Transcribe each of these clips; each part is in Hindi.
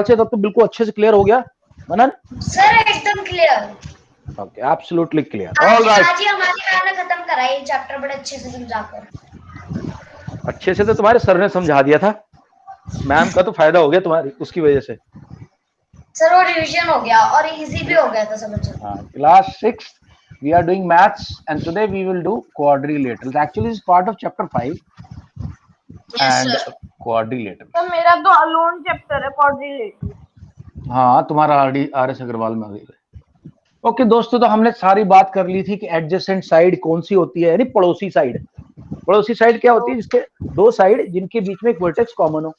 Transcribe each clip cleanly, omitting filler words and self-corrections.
से तब तो बिल्कुल अच्छे से क्लियर हो गया मनन? सर एकदम clear. Okay, absolutely clear. Alright, आज ही हमारी मैम ने खत्म करा ये चैप्टर बड़े अच्छे से समझाकर। अच्छे से तो तुम्हारे सर ने समझा दिया था, मैम का तो फायदा हो गया तुम्हारी उसकी वजह से। सर वो रिवीजन हो गया और इजी भी हो गया था समझना। Class 6 we are doing maths and today we will do quadrilaterals. Actually this is part of chapter 5 and quadrilateral. तो मेरा तो अलोन चैप्टर है क्वाड्रिलेटरल। हाँ, तुम्हारा आर.एस. अग्रवाल में अभी। ओके दोस्तों, तो हमने सारी बात कर ली थी कि एडजेसेंट साइड कौन सी होती है, यानी पड़ोसी साइड। पड़ोसी साइड क्या होती है? जिसके दो साइड जिनके बीच में एक वर्टेक्स कॉमन हो।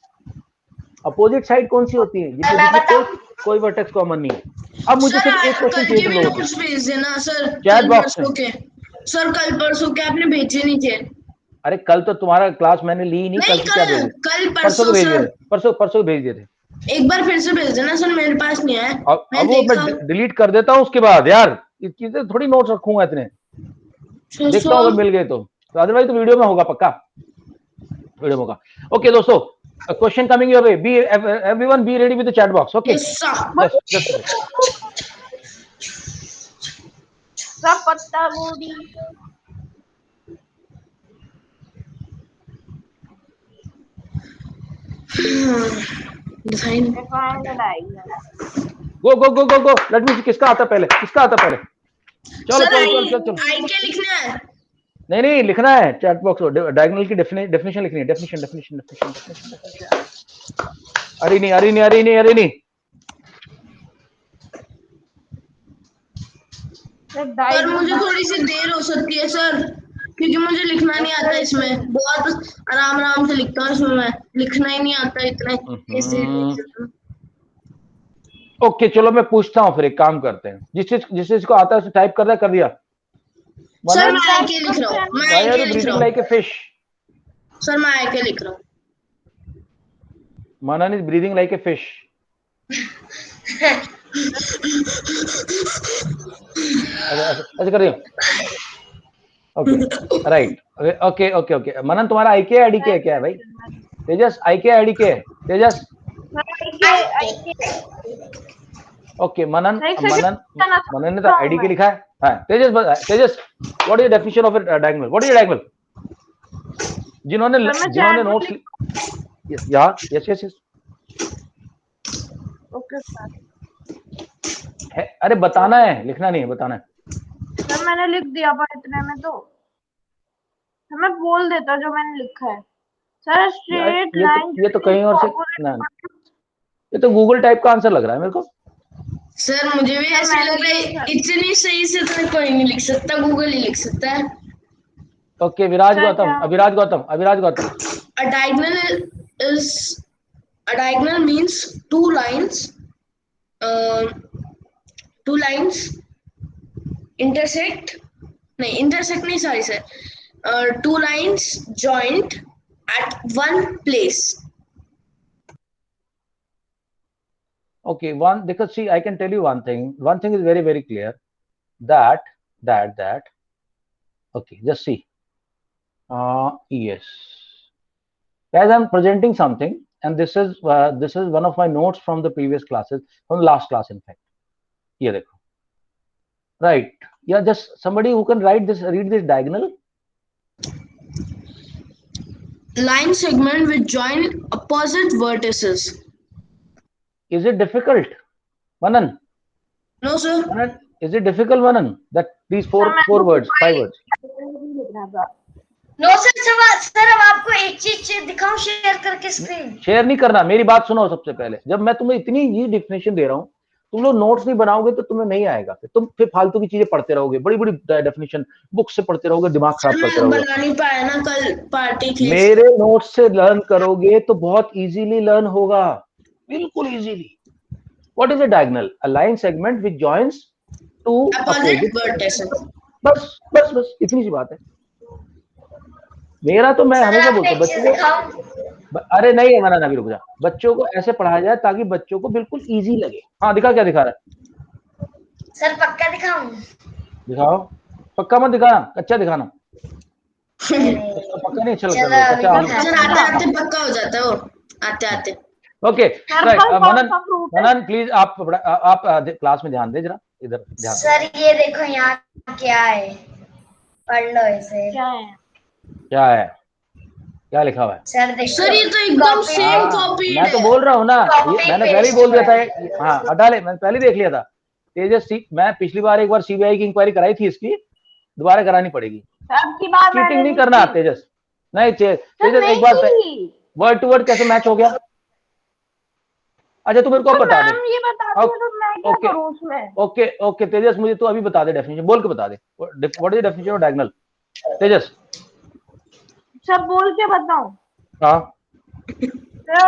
अपोजिट साइड कौन सी होती है? जिनके बीच में कोई वर्टेक्स कॉमन नहीं है। अब मुझे सिर्फ एक क्वेश्चन चाहिए तुम लोगों नोट्स भेज देना सर, चैट बॉक्स में। सर कल परसों के आपने भेजे नहीं थे। अरे कल तो तुम्हारा क्लास मैंने ली ही नहीं, कल क्या भेजे? कल परसों को भेज दिए थे, परसों भेज दिए थे। एक बार फिर से भेज देना सर, मेरे पास नहीं है। अब वो मैं डिलीट कर देता हूँ उसके बाद। यार चीजें थोड़ी नोट्स रखूंगा इतने, देखता हूँ अगर मिल गए तो अदरवाइज तो वीडियो में होगा, पक्का वीडियो में होगा। ओके दोस्तों, question coming your way, be everyone be ready with the chat box. Okay सब पत्ता गोभी। गो गो गो गो गो, लेट मी सी किसका आता पहले, किसका आता पहले। चलो चलो चलो चलो, आई क्या लिखना है? नहीं लिखना है चैट बॉक्स में, डायगोनल की डेफिनेशन लिखनी है। डेफिनेशन। अरे नहीं सर मुझे थोड़ी सी देर हो सकती है सर, क्योंकि मुझे लिखना नहीं आता इसमें। बहुत आराम से लिखता हूँ इसमें, मैं लिखना ही नहीं आता इतना। ओके चलो मैं पूछता हूँ, फिर एक काम करते हैं, जिस चीज को आता है उसे टाइप कर दिया। सर मैं आई के लिख रहा हूँ। Why are you breathing like a fish? Sir मैं आई के लिख रहा हूँ। Manan is breathing like a fish. ऐसे कर रही हूँ। ओके राइट, ओके मनन तुम्हारा आई के आईडी क्या है भाई? तेजस आई के आईडी क्या है? तेजस ओके मनन ने तो आईडी के लिखा है। हाँ Tejas what is the definition of a diagonal? What is diagonal? जिन्होंने नोट्स यस ओके सर। अरे बताना है, लिखना नहीं है, बताना है। सर मैंने लिख दिया, पर इतने में तो मैं बोल देता जो मैंने लिखा है। सर स्ट्रेट लाइन, ये तो कहीं और से ना, ये तो गूगल टाइप का आंसर लग रहा है मेरे को। सर मुझे भी ऐसे लग रहा है, इतनी सही से तो कोई नहीं लिख सकता, गूगल ही लिख सकता है। Okay Aviraj Gautam a diagonal means two lines intersect नहीं sorry sir, two lines joint at one place. Okay, because see, I can tell you one thing is very very clear, that okay, just see, yes, as I'm presenting something, and this is one of my notes from the previous classes, from the last class in fact. Here देखो, right? Yeah, just somebody who can read this diagonal. Line segment which join opposite vertices. Is it difficult, Manan? No sir. Manan, is it difficult, Manan? That these four words, 5 words. No sir अब आपको एक चीज दिखाऊं शेयर करके स्क्रीन? शेयर नहीं करना, मेरी बात सुनो सबसे पहले। जब मैं तुम्हें इतनी ये डेफिनेशन दे रहा हूँ, तुम लोग नोट्स नहीं बनाओगे तो तुम्हें नहीं आएगा, तुम फिर फालतू की चीजें पढ़ते रहोगे, बड़ी डेफिनेशन बुक से पढ़ते रहोगे, दिमाग खराब करते रहोगे। बना नहीं पाया ना, कल पार्टी थी। मेरे नोट्स से लर्न करोगे तो बहुत इजीली लर्न होगा, बिल्कुल easily. What is a diagonal? A line segment which joins two opposite vertices. बस इतनी सी बात है। मेरा तो मैं हमेशा बोलता हूँ बच्चों को, अरे नहीं है मना, रुक जा, बच्चों को ऐसे पढ़ाया जाए ताकि बच्चों को बिल्कुल इजी लगे। हाँ दिखा, क्या दिखा रहा है? सर पक्का दिखाऊं? दिखाओ, पक्का मत दिखाना, कच्चा दिखाना। पक्का नहीं अच्छा लगता, आते पक्का हो जाता है वो, आते ओके राइट। Purple मनन, कौन सा fruit है? मनन प्लीज आप क्लास में ध्यान दे जरा, इधर ध्यान दे। सर ये देखो यहाँ क्या है, पढ़ लो इसे। क्या है? क्या है, क्या लिखा हुआ है? सर देखो, सर ये तो एकदम Copy सेम paste। कॉपी मैं तो है। बोल रहा हूँ ना, Copy मैंने पहले ही paste बोल दिया हुआ है। था। हाँ हटा ले, मैंने पहले देख लिया था। तेजस मैं पिछली बार एक बार सीबीआई की इंक्वायरी कराई थी, इसकी दोबारा करानी पड़ेगी। अब की बार चीटिंग मैंने नहीं लिख करना दी। तेजस, नहीं सर तेजस नहीं एक बार की। वर्ड टू वर्ड कैसे मैच हो गया? अच्छा तू मेरे को तो बता दे। मैम ये बता दिया तो मैं क्या ओके करूँ उसमें? ओके ओके तेजस, मुझे तू अभी बता दे, डेफिनेशन बोल के बता दे। What is the definition of diagonal? Tejas. सब बोल के बताऊं? हाँ Sir,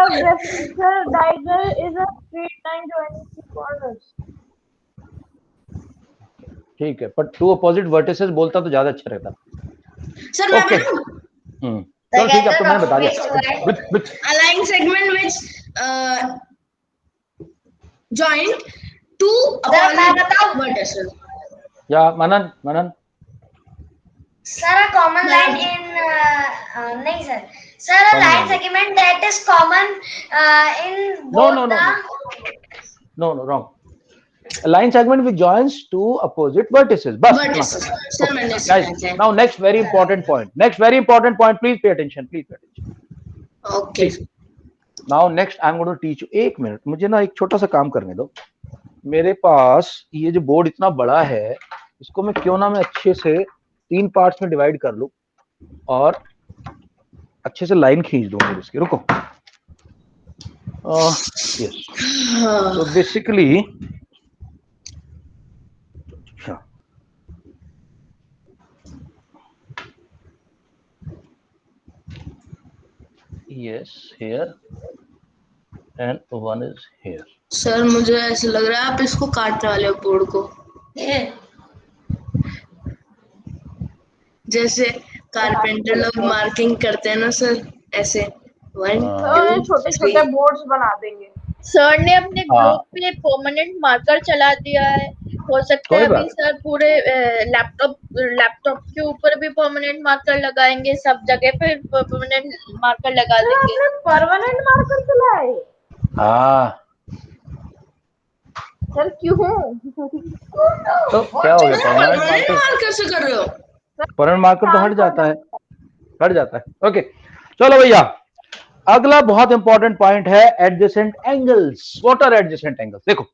diagonal is a straight line joining two corners. ठीक है, पर टू अपोजिट वर्टिसेस बोलता तो ज्यादा अच्छा रहता। सर मैं ओके बताऊं? चलो ठीक है, अब तो मैंने copy बता paste हुआ दिया। है। Align segment which joint two sir मैं opposite बताऊं? vertices. या मनन Sir, a common line in नहीं sir. Sir, a Common line line. segment that is common in both no the wrong. A line segment which joins two opposite vertices. बस इतना Vertices. सा। Sir मैंने Guys, now next very important point. Please pay attention. Okay. Now next I'm going to teach you। एक मिनट मुझे ना एक छोटा सा काम करने दो। मेरे पास ये जो बोर्ड इतना बड़ा है, इसको मैं क्यों ना मैं अच्छे से 3 पार्ट्स में डिवाइड कर लूं और अच्छे से लाइन खींच दूंगा इसकी। रुको। यस, तो basically yes here and one is here। Sir मुझे ऐसा लग रहा है आप इसको काटने वाले हो बोर्ड को, जैसे कारपेंटर लोग मार्किंग करते हैं ना सर, ऐसे 1 2 छोटे 3। छोटे बोर्ड्स बना देंगे। सर ने अपने हाँ। ग्रुप पे परमानेंट मार्कर चला दिया है। हो सकता है कोई अभी बात सर पूरे लैपटॉप के ऊपर भी परमानेंट मार्कर लगाएंगे, सब जगह पे परमानेंट मार्कर लगा सर देंगे। आपने परमानेंट मार्कर चलाए? हाँ सर क्यों? तो क्या हो गया? परमानेंट मार्कर से कर रहे हो? परमानेंट मार्कर तो हट जाता है। ओके चलो भैया, अगला बहुत इंपॉर्टेंट पॉइंट है adjacent angles. What are adjacent angles? देखो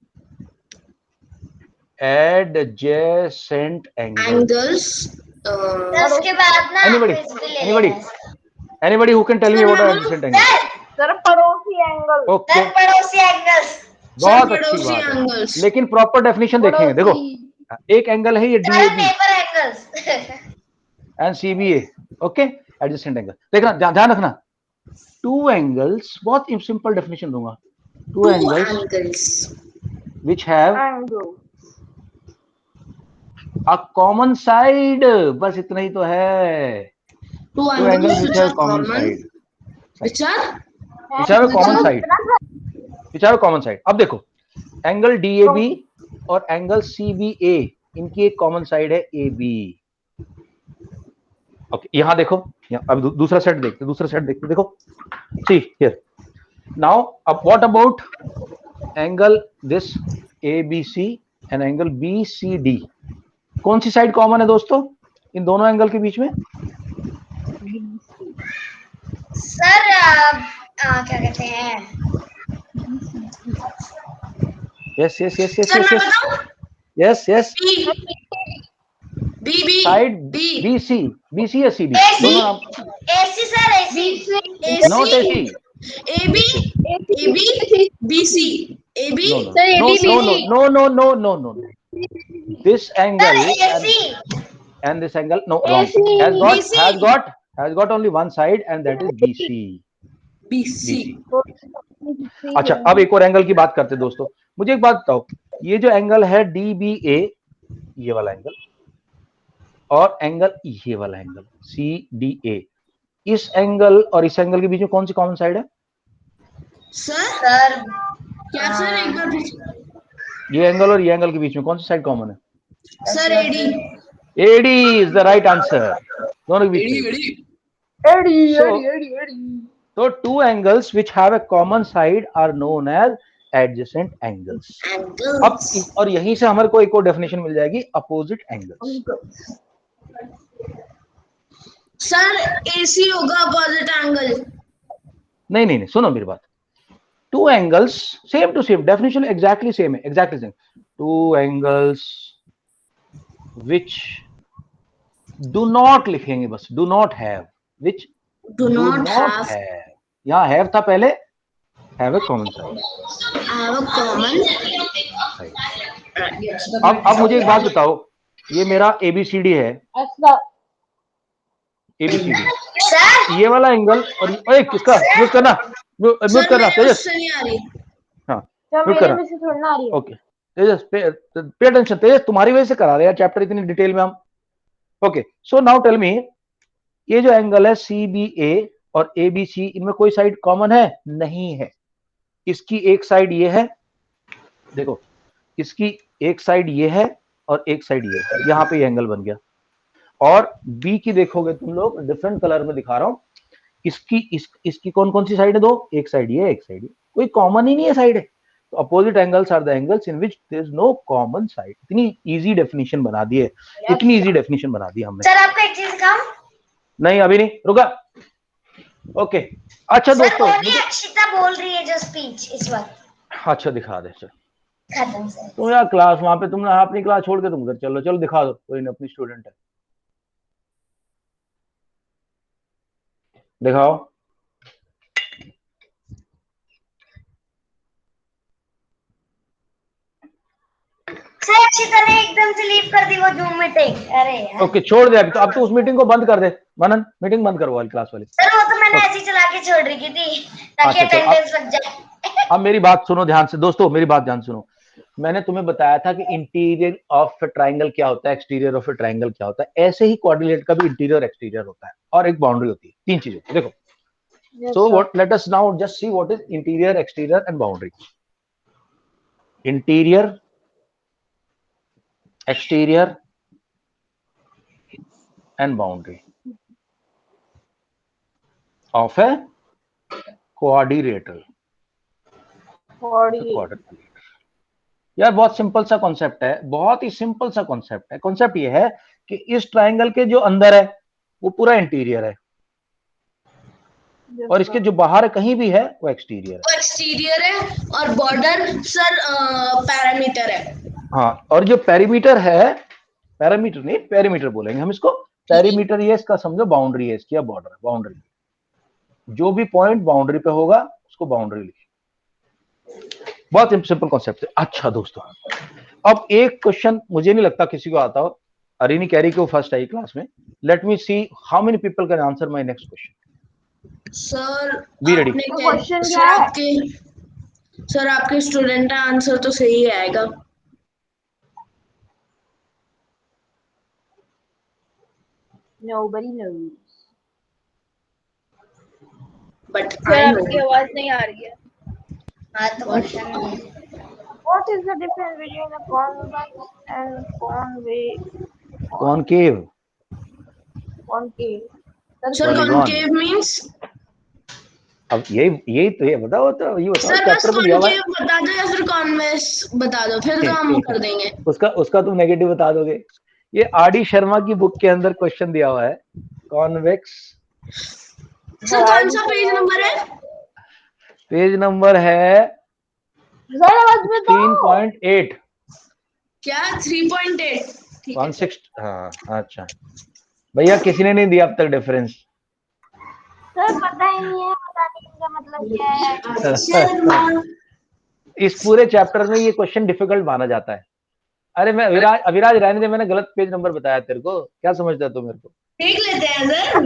एडजेसेंट एंगल्स। सर उसके बाद ना anybody who can tell me what are adjacent angles? Sir पड़ोसी एंगल। ओके सर पड़ोसी एंगल्स। बहुत अच्छी बात है, लेकिन प्रॉपर डेफिनेशन देखेंगे। देखो एक एंगल है ये DAB neighbour angles and CBA। Okay adjacent angle देखना, ध्यान रखना। टू एंगल्स, बहुत सिंपल डेफिनेशन दूंगा। Two angles which have a common side, बस इतना ही तो है। Two Two angles angles which have common side, which are common side। अब देखो एंगल DAB और एंगल CBA, इनकी एक कॉमन साइड है AB। ओके यहां देखो, अब दूसरा सेट देखते देखो। सी हियर नाउ, अब what about angle this ABC and angle BCD? कौन सी साइड कॉमन है दोस्तों इन दोनों एंगल के बीच में? सर क्या कहते हैं? यस BB साइड BC या CD दोनों नाम। AC sir AC not AC। AB BC AB No. This angle and this angle, no, wrong. Has got only one side and that is BC। अच्छा अब एक और एंगल की बात करते हैं दोस्तों। मुझे एक बात बताओ, ये जो एंगल है DBA, ये वाला एंगल, और एंगल ये वाला एंगल CDA, इस एंगल और इस एंगल के बीच में कौन सी कॉमन साइड है? सर क्या सर एक बार? ये एंगल और ये एंगल के बीच में कौन सी साइड कॉमन है? Sir AD is the right answer. दोनों के बीच में तो two angles which have a common side are known as adjacent angles. अब और यहीं से हमारे को एक और डेफिनेशन मिल जाएगी, अपोजिट एंगल्स। सर AC होगा अपोजिट एंगल। नहीं नहीं नहीं, सुनो मेरी बात। Two angles same to same definition, exactly same है, exactly same. Two angles which do not लिखेंगे बस, do not have, which do do not not have have, यहाँ हैव था पहले, have a common side. Common. अब मुझे एक बात बताओ, ये मेरा ABCD है, ABCD, सर ये वाला एंगल और ओए किसका म्यूट करना, म्यूट सर करना मेरे तेजस, क्वेश्चन नहीं आ रही। हाँ तो म्यूट मेरे करना, में से थोड़ी ना आ रही है। ओके तेजस पे अटेंशन, तेजस तुम्हारी वजह से करा रहे हैं चैप्टर इतनी डिटेल में हम। Okay so now tell me, ये जो एंगल है CBA और ABC, इनमें कोई साइड कॉमन है? नहीं है। इसकी एक साइड ये है, देखो इसकी एक साइड ये है और एक साइड ये है, यहाँ पे ये एंगल बन गया। और B की देखोगे तुम लोग, डिफरेंट कलर में दिखा रहा हूं, इसकी कौन कौन सी साइड है? दो, एक साइड ये, एक साइड ये, कोई कॉमन ही नहीं है साइड है। तो opposite angles are the angles in which there is no common side. इतनी इजी डेफिनेशन बना दी है, इतनी इजी डेफिनेशन बना दी हमने। सर आपको एक चीज दिखाऊं? नहीं अभी नहीं, रुका। ओके अच्छा सर दोस्तों, ओनली अक्षिता बोल रही है जो स्पीच इस वक्त। अच्छा दिखा दे चल। खत्म सर। तुम यार क्लास वहां पे, तुमने अपनी क्लास छोड़ के तुम घर चलो, चलो दिखा दो, कोई नहीं, अपनी स्टूडेंट है, दिखाओ। सर अक्षिता ने एकदम से लीव कर दी वो जूम मीटिंग। अरे यार। ओके छोड़ दे, अब तो उस मीटिंग को बंद कर दे। मनन मीटिंग बंद करो वाली क्लास वाली। सर वो तो मैंने ऐसे ही चला के छोड़ रही थी ताकि अच्छा, चलो, अटेंडेंस लग जाए। अब मेरी बात सुनो ध्यान से दोस्तों, मेरी बात ध्यान सुनो। मैंने तुम्हें बताया था कि इंटीरियर ऑफ ए ट्राइंगल क्या होता है, एक्सटीरियर ऑफ ए ट्राइंगल क्या होता है। ऐसे ही कोऑर्डिनेट का भी इंटीरियर एक्सटीरियर होता है और एक बाउंड्री होती है, तीन चीजें होती है। देखो so what, let us now just see what is interior, exterior and boundary. Interior, exterior and boundary of a quadrilateral. यार बहुत सिंपल सा कॉन्सेप्ट है, बहुत ही सिंपल सा कॉन्सेप्ट है। कॉन्सेप्ट ये है कि इस ट्राइंगल के जो अंदर है वो पूरा इंटीरियर है और इसके जो बाहर कहीं भी है वो एक्सटीरियर है। वो एक्सटीरियर है और बॉर्डर सर पैरामीटर है। हाँ, और जो पेरीमीटर है, पैरामीटर नहीं पेरीमीटर बोलेंगे हम इसको, पेरीमीटर ये इसका समझो बाउंड्री है इसकी, बॉर्डर है, बाउंड्री। जो भी पॉइंट बाउंड्री पे होगा उसको बाउंड्री लिखिए। बहुत सिंपल कॉन्सेप्ट है। अच्छा दोस्तों, अब एक क्वेश्चन मुझे नहीं लगता किसी को आता हो, अरिनी कह रही कि वो फर्स्ट आई क्लास में। Let me see how many people can answer my next question. Sir be ready. Question क्या है? सर आपके स्टूडेंट का आंसर तो सही आएगा। Nobody knows. बट सर आपकी आवाज नहीं आ रही है। हाँ तो क्वेश्चन नहीं है। What is the difference between a convex and concave. concave? Sir Polygon. Concave means अब यही तो ये बताओ, तो ये बताओ सर बस चैप्टर में दिया हुआ है। कॉनकेव बता दो या फिर कॉन्वेक्स बता दो, फिर तो हम कर देंगे। उसका तुम नेगेटिव बता दोगे। ये आर.डी. शर्मा की बुक के अंदर क्वेश्चन दिया हुआ है, कॉन्वेक्स। सर कौन सा पेज नंबर है? पेज नंबर है 3.8। क्या 3.8? 16। हाँ अच्छा भैया, किसी ने नहीं दिया अब तक डिफरेंस। सर पता ही नहीं है, बताने का मतलब क्या है? इस पूरे चैप्टर में ये क्वेश्चन डिफिकल्ट माना जाता है। अरे मैं अविराज रहने दे, मैंने गलत पेज नंबर बताया तेरे को, क्या समझता है तू मेरे को? देख लेते हैं सर।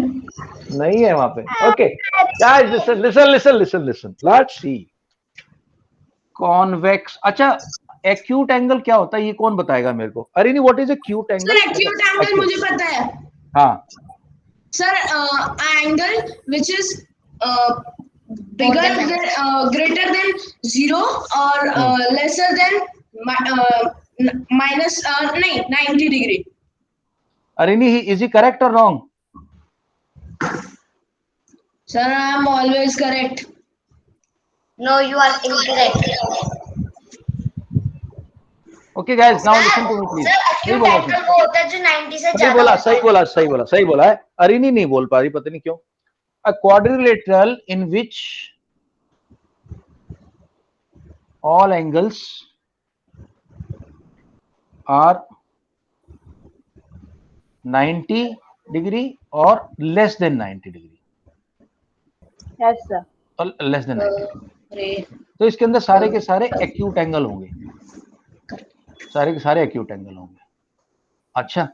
नहीं है वहां पे। Okay guys, listen let's see convex. अच्छा एक्यूट एंगल क्या होता है ये कौन बताएगा मेरे को? अरे नहीं, what is acute angle? Sir acute angle मुझे पता है। हाँ sir angle which is bigger greater than 0 और लेसर देन माइनस नहीं 90 डिग्री। अरे नहीं, इज ही करेक्ट और wrong? Sir, I am always correct. No, you are incorrect. Okay guys, now listen to me please. Sir सही acute बोला angle वो होता है जो 90 से सही ज्यादा बोला, होता है। सही बोला, सही बोला, सही बोला है। अरिनी नहीं बोल पा रही, पता नहीं क्यों। अ quadrilateral in which all angles are 90 degree or less than 90 degree yes sir. और less than 90 degree। अरे तो इसके अंदर सारे के सारे एक्यूट एंगल होंगे, सारे के सारे एक्यूट एंगल होंगे। अच्छा,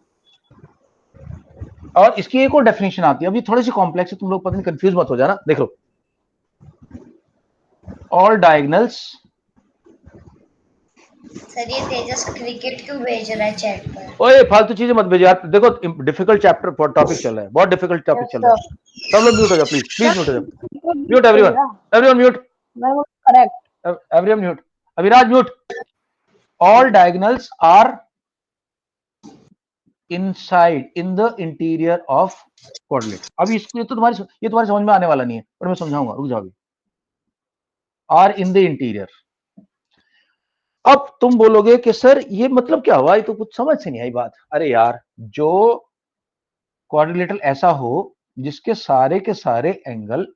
और इसकी एक और डेफिनेशन आती है, अभी थोड़ी सी कॉम्प्लेक्स है, तुम लोग पता नहीं कंफ्यूज मत हो जाना। देखो, ऑल डायगोनल्स, सर ये तेजस क्रिकेट क्यों भेज रहा है चैट पर? ओए फालतू चीजें मत भेजो यार। देखो डिफिकल्ट चैप्टर टॉपिक चल रहा है, बहुत डिफिकल्ट टॉपिक चल रहा है। सब लोग म्यूट हो जाओ प्लीज, प्लीज म्यूट हो जाओ। Mute everyone, everyone mute, correct. Everyone mute. Abhiraj mute. All diagonals are inside in the interior of quadrilateral. अब इसको ये तुम्हारी समझ में आने वाला नहीं है, पर मैं समझाऊंगा, रुक जाओ अभी। Are in the interior. अब तुम बोलोगे कि सर ये मतलब क्या हुआ, ये तो कुछ समझ से नहीं आई बात। अरे यार, जो क्वाड्रिलेटरल ऐसा हो जिसके सारे के सारे एंगल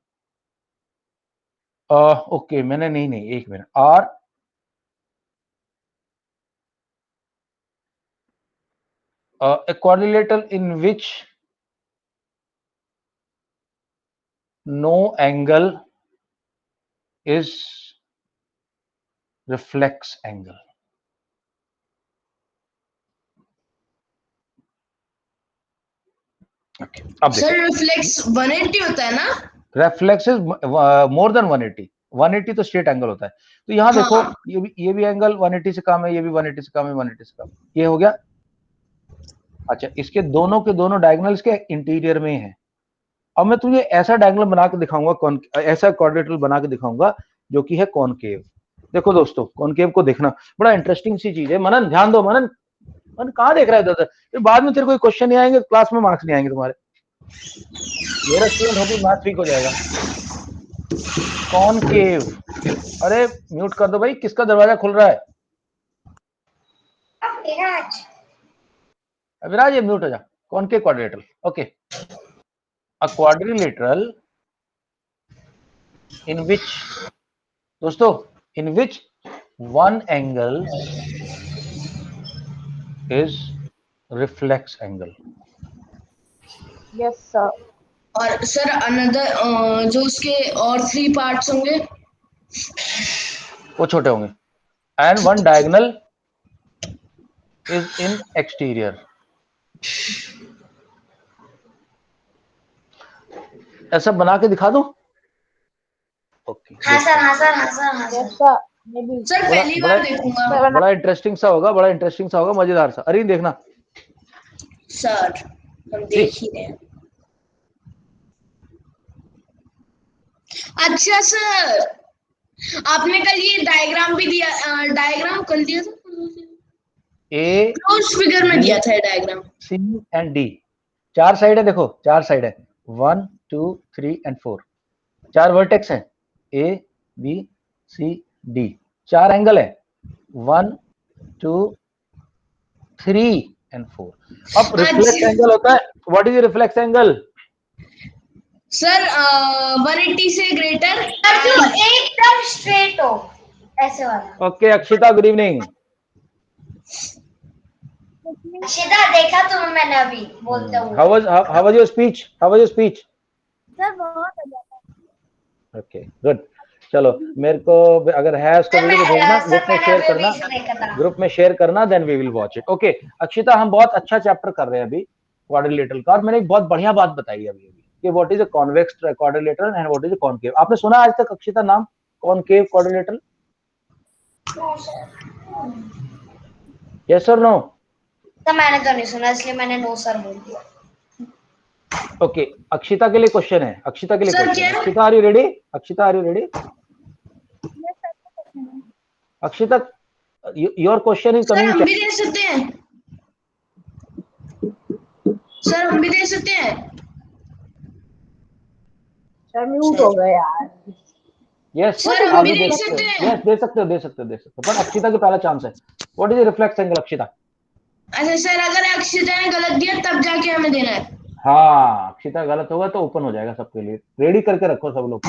ओके, मैंने नहीं एक minute. Are a quadrilateral in which no angle is reflex angle। okay, अब सर रिफ्लेक्स 180 होता है ना? Reflex is more than 180। 180 तो स्ट्रेट एंगल होता है। तो यहां देखो, हाँ। ये भी एंगल 180 से कम है, ये भी 180 से कम है, 180 से कम। ये हो गया। अच्छा, इसके दोनों के दोनों डायगोनल्स के इंटीरियर में है। अब मैं तुझे ऐसा डायगोनल बना के दिखाऊंगा, ऐसा क्वाड्रिलेटरल बना के दिखाऊंगा जो कि है कॉनकेव। देखो दोस्तों, कॉनकेव को देखना, बड़ा इंटरेस्टिंग सी चीज है। मनन ध्यान दो, मनन मन कहाँ देख रहा है इधर? फिर बाद में तेरे कोई क्वेश्चन नहीं आएंगे, क्लास में मार्क्स नहीं आएंगे तुम्हारे। मेरा स्टूडेंट हो भी मैथ वीक हो जाएगा। कॉनकेव, अरे म्यूट कर दो भाई, किसका दरवाजा खुल रहा है? अविराज, ये म्यूट हो जा। Concave quadrilateral, okay. A quadrilateral in which, दोस्तों, in which one angle is reflex angle। Yes sir. और सर अनदर जो उसके और 3 पार्ट्स होंगे वो छोटे होंगे। And one diagonal is in exterior. ऐसा बना के दिखा दो। ओके, हाँ सर, हाँ सर, हाँ सर, हाँ yes sir. Sir. May be sir पहली बार देखूंगा बड़ा इंटरेस्टिंग सा होगा, बड़ा इंटरेस्टिंग सा होगा, मजेदार सा। अरे देखना सर, हम देख ही रहे हैं। अच्छा सर, आपने कल ये डायग्राम भी दिया, डायग्राम कल दिया था, ए क्लोज फिगर में दिया था diagram. C and D, 4 side है। देखो 4 साइड है, 1 2 3 एंड 4। 4 वर्टेक्स है, A B C D. 4 angle है, 1 2 3 एंड 4। अब रिफ्लेक्स एंगल होता है, what is reflex angle? Sir 180 से ग्रेटर सर जो एकदम स्ट्रेट हो, ऐसे वाला। Okay, Akshita good evening. Akshita देखा तुम्हें मैंने अभी बोलते हुए। How was your speech? How was your speech? Sir बहुत अच्छा था। Okay good. चलो, मेरे को अगर है उसका सर वीडियो भेजना, ग्रुप में शेयर करना, देखा था। ग्रुप में शेयर करना, then we will watch it. Okay Akshita, हम बहुत अच्छा चैप्टर कर रहे हैं अभी क्वाड्रिलेटरल का, और मैंने एक बहुत बढ़िया बात बताई अभी कि what is a convex quadrilateral and what is a concave. आपने सुना आज तक अक्षिता नाम कॉनकेव क्वाड्रिलेटरल? यस और नो? तो मैंने तो नहीं सुना, इसलिए मैंने नो सर बोल दिया। ओके, अक्षिता के लिए क्वेश्चन है, अक्षिता के लिए सर, क्वेश्चन है। क्या? Akshita are you ready? Akshita are you ready? Akshita, your question is sir coming. हम भी दे सकते हैं, सर हम भी दे सकते हैं। सर म्यूट हो गए यार। यस सर, हम आप भी भी दे देख सकते सकते हो, हैं? यस दे सकते हो, दे सकते हो, दे सकते हो, पर अक्षिता का पहला चांस है। What is reflex angle Akshita? अच्छा सर, अगर अक्षिता ने गलत दिया तब जाके हमें देना है। हाँ, अक्षिता गलत होगा तो ओपन हो जाएगा सबके लिए। रेडी करके रखो सब लोग,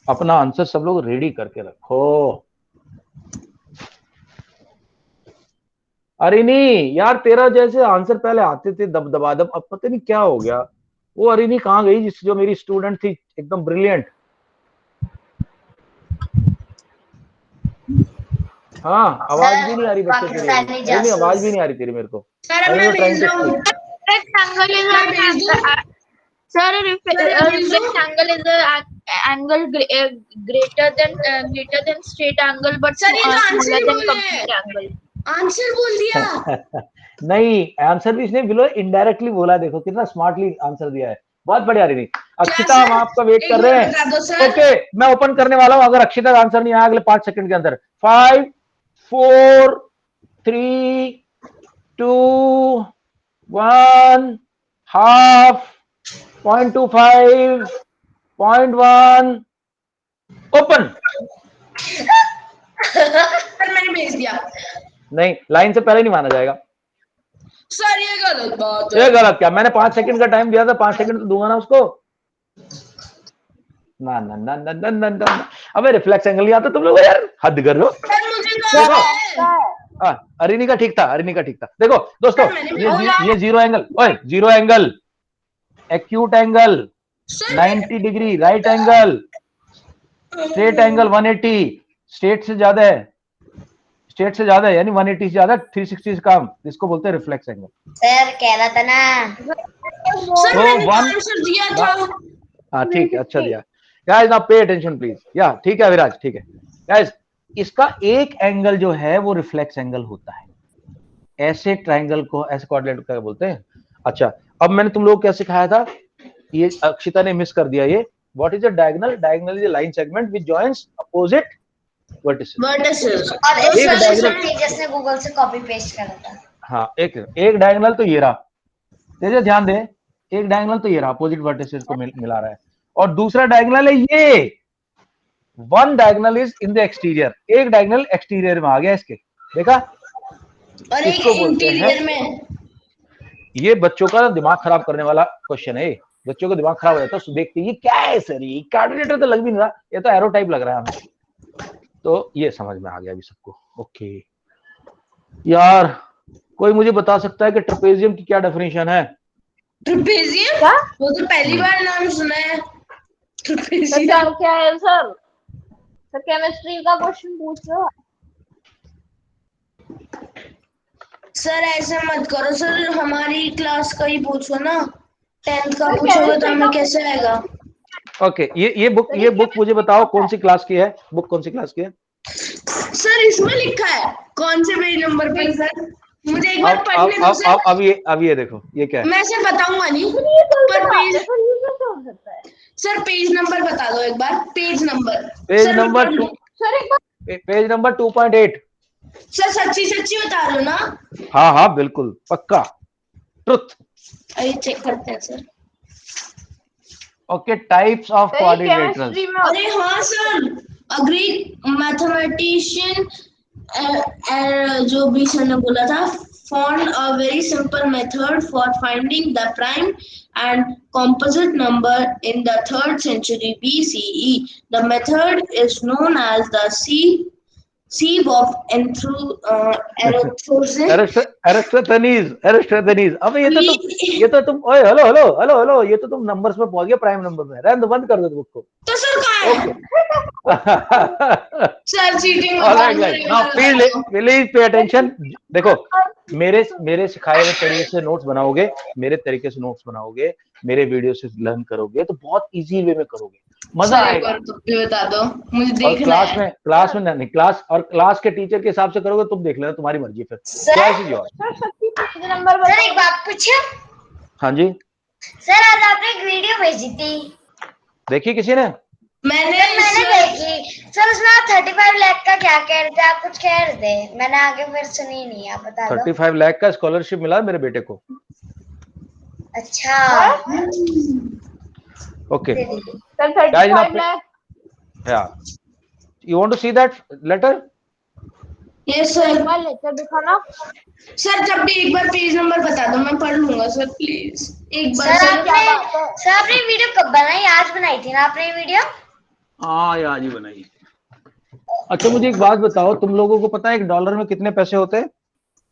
अपना आंसर सब लोग रेडी करके रखो। अरे नहीं यार, तेरा जैसे आंसर पहले आते थे दबदबादब, अब पता नहीं क्या हो गया। वो अरिनी कहाँ गई, जिस जो मेरी स्टूडेंट थी एकदम ब्रिलियंट? हाँ, आवाज भी नहीं आ रही बच्चे तेरी अभी। पाकिस्तानी अरिनी आवाज जासूस। भी नहीं आ रही तेरी मेरे को। सर, अब आई मैं नो ट्राइंग भेज टू रहा हूँ। स्पीक। Rectangle is मैं भेज दूँ? sir, a सर, मैं भेज दूँ? rectangle is a angle greater than straight angle but sir, ये तो आंसर smaller ही than बोले हैं। complete angle. आंसर बोल दिया। नहीं, आंसर भी इसने बिलो इनडायरेक्टली बोला। देखो कितना स्मार्टली आंसर दिया है। बहुत बढ़िया अरिनी। क्या अक्षिता, सर? हम आपका वेट एक कर बार रहे हैं। बता दो सर। ओके, मैं ओपन करने वाला हूं। अगर अक्षिता का आंसर नहीं आया अगले 5 सेकंड के अंदर, 5 4 3 2 1 हाफ 0.25 0.1 ओपन। सर, मैंने भेज दिया। नहीं, लाइन से पहले नहीं माना जाएगा। सर, ये गलत बात ये है। गलत क्या? मैंने 5 सेकंड का टाइम दिया था, 5 सेकंड तो दूंगा ना उसको। ना ना ना ना ना ना ना। अबे रिफ्लेक्स एंगल नहीं आता तुम लोग यार, हद कर लो। सर, मुझे तो देखो, आता है। अरिनी का ठीक था, अरिनी का ठीक था। देखो दोस्तों, सर, मैंने ये जीरो एंगल, ओए zero angle, acute angle, sir, 90 degree, right angle, straight angle 180, straight से ज्यादा है, स्ट्रेट से ज्यादा है, यानी 180 से ज्यादा, 360 से कम, जिसको बोलते हैं रिफ्लेक्स एंगल। सर कह रहा था ना। सर, तो मैंने तो वन, आंसर दिया था। हाँ ठीक है, अच्छा दिया। Guys now pay attention please. या ठीक है विराज, ठीक है गाइस, इसका एक एंगल जो है वो रिफ्लेक्स एंगल होता है। ऐसे ट्रायंगल को ऐसे कोऑर्डिनेट क्या बोलते हैं। अच्छा, अब मैंने तुम लोग को क्या सिखाया था, ये अक्षिता ने मिस कर दिया ये। What is a diagonal? Diagonal is a line segment which joins opposite vertices. Vertices. और इस एक क्वेश्चन डायगोनल, तेजस ने गूगल से कॉपी पेस्ट करा था। हाँ एक डायगोनल तो ये रहा, तेजस ध्यान दे, एक डायगोनल तो ये रहा, अपोजिट वर्टिसेस को मिला रहा है, और दूसरा डायगोनल है ये। One diagonal is in the exterior, एक डायगोनल एक्सटीरियर में आ गया इसके, देखा? और एक इसको बोलते हैं, इंटीरियर में। ये बच्चों का दिमाग खराब करने वाला क्वेश्चन है। बच्चों को दिमाग खराब हो जाता है देखते ये क्या है सर, ये कोऑर्डिनेटर तो लग भी नहीं रहा, ये तो एरो टाइप लग रहा है हमें। तो ये समझ में आ गया अभी सबको। ओके यार, कोई मुझे बता सकता है कि ट्रेपेजियम की क्या डेफिनेशन है? ट्रेपेजियम? वो तो पहली बार नाम सुना है। Sir trapezium. क्या है सर? सर केमिस्ट्री का क्वेश्चन पूछ रहे हो? सर, ऐसे मत करो सर, हमारी क्लास का ही पूछो ना। 10th का सर, पूछोगे तो chemistry हमें का कैसे आएगा? ओके, ये बुक मुझे बताओ कौन सी क्लास की है, बुक कौन सी क्लास की है? सर, इसमें लिखा है कौन से पेज नंबर पर सर? मुझे एक बार पढ़ने दो सर। अब ये देखो, ये क्या है? मैं से बताऊंगा नहीं, सर ये कैसे पर बात है? पेज, सर ये कैसे हो सकता है? सर पेज नंबर बता दो एक बार, page number. Page sir, number मैं 2, सर एक बार पेज नंबर 2.8। सर सच्ची सच्ची बता रहे हो ना? हाँ हाँ बिल्कुल पक्का, ट्रुथ। अरे चेक करते हैं sir. Okay, types of sir ये कोऑर्डिनेटर्स। केमिस्ट्री में अरे हाँ सर, अ ग्रीक मैथमेटिशियन जो भी सर ने बोला था, found a very simple method for finding the prime and composite number in the 3rd century BCE. The method is known as the sieve of Eratosthenes. एरिस्टोथेनीज। अब ये तो तुम ओए हेलो हेलो हेलो हेलो, ये तो तुम नंबर्स में पहुंच गए, प्राइम नंबर में। रहने दो, बंद कर दो बुक को। तो सर कहाँ है? Sir cheating All right, guys. Now please pay attention. देखो, मेरे सिखाए हुए तरीके से नोट्स बनाओगे, मेरे तरीके से नोट्स बनाओगे, मेरे वीडियो से लर्न करोगे तो बहुत इजी वे में करोगे, मजा आएगा। बता दो, मुझे और देखना है। क्लास के टीचर के हिसाब से करोगे, तुम देख लेना, तुम्हारी मर्जी। फिर sir choice is your. Sir सच्ची पेज नंबर सर एक बात पूछूं? हाँ जी, सर आज आपने एक वीडियो भेजी थी, देखी किसी ने? मैंने देखी सर। उसमें आप 35 लाख का क्या कह रहे थे? आप कुछ कह रहे थे, मैंने आगे फिर सुनी नहीं, आप बता दो। 35 लाख का स्कॉलरशिप मिला मेरे बेटे को। अच्छा Okay. Sir Guys, 35 now lakh yeah. You want to see that letter? Yes sir sir. एक बार लेकर दिखाना। सर जब भी एक बार पेज नंबर बता दो, मैं पढ़ लूंगा सर, प्लीज एक बार। सर सर क्या आपने बात है? सर आपने वीडियो कब बनाई? आज बनाई थी ना आपने ये वीडियो? हाँ यार जी बनाइए। अच्छा मुझे एक बात बताओ, तुम लोगों को पता है $1 में कितने पैसे होते हैं?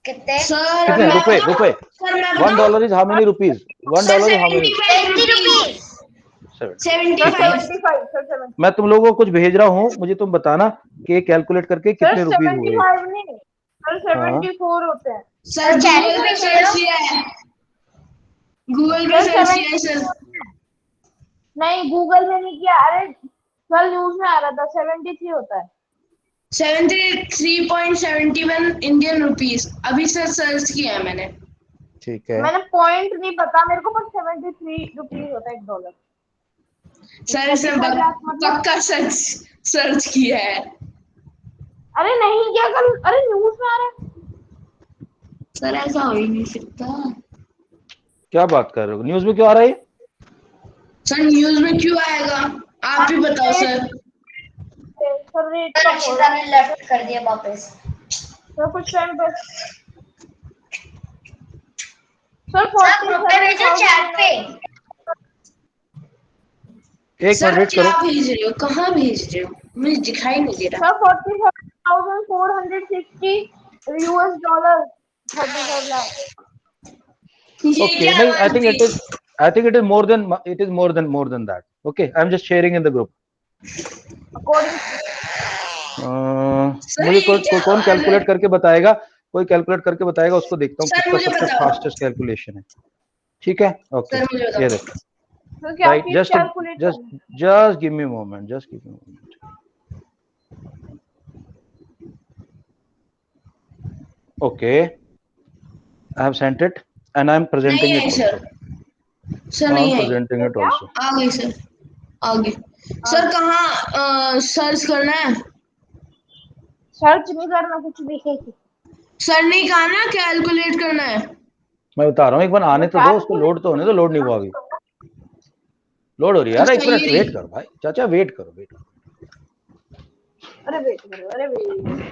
कितने? सर कितने मैं रुपए? बताऊं? रुपए। सर मैं $1 बताऊं? is how many rupees? $1 sir is how many? 70 rupees. 70. Sir 75। 75 sir 70 मैं तुम लोगों को कुछ भेज रहा हूँ, मुझे तुम बताना कि कैलकुलेट करके सर कितने रुपीस हुए। 75 नहीं सर हाँ 74 होते हैं। सर चैट गूगल में पे भेज सर्च दो। किया है, गूगल पे सर सर्च किया है सर। 74 नहीं गूगल में नहीं किया। अरे कल न्यूज में आ रहा था 73 होता है। 73.71 इंडियन रुपीस अभी सर सर्च किया है मैंने। ठीक है। मैंने पॉइंट नहीं पता मेरे को, पर 73 रुपीज होता है $1। सर इसने 35 लाख मतलब? पक्का सर्च सर्च किया है। अरे नहीं क्या कल? अरे न्यूज में आ रहा है। सर ऐसा हो ही नहीं सकता। क्या बात कर रहे हो? न्यूज में क्यों आ रहा है? सर न्यूज में क्यों आएगा, आप ही बताओ सर। सर रेट सर कम हो अक्षिता रहा ने है लेफ्ट कर दिया वापस। सर कुछ टाइम पे। सर सर ग्रुप पे भेजो, चैट पे। 1 सर मिनट वेट क्या करो। भेज रहे हो, कहाँ भेज रहे हो, मुझे दिखाई नहीं दे रहा। सर 47,460 $, 35 लाख। ये Okay, क्या नहीं, I one think it piece? is, I think it is more than that. Okay, I'm just sharing in the group. According sir मुझे ये क्या कौन कैलकुलेट करके बताएगा? कोई कैलकुलेट करके बताएगा, उसको देखता हूँ सर किसका मुझे सबसे बताओ। फास्टेस्ट कैलकुलेशन है। ठीक है, ओके, सर मुझे ये बताओ। देखो। तो क्या राइट, चीज जस्ट कैलकुलेट जस्ट करनी? Just give me moment, just give me moment. Okay, I have sent it and I am presenting नहीं it I also. Sir, sir I am नहीं आई। प्रेजेंटिंग इट क्या? आल्सो। आ गई सर, आ गई। सर कहाँ सर्च करना है? सर्च नहीं करना कुछ भी। सर ने कहा ना कैलकुलेट करना है। मैं बता रहा हूँ, एक बार आने तो दो, उसको लोड तो होने दो। लोड नहीं हुआ अभी, लोड हो रही है यार। एक अच्छा मिनट ये वेट करो भाई, चाचा वेट करो, वेट करो। अरे वेट करो, अरे वेट।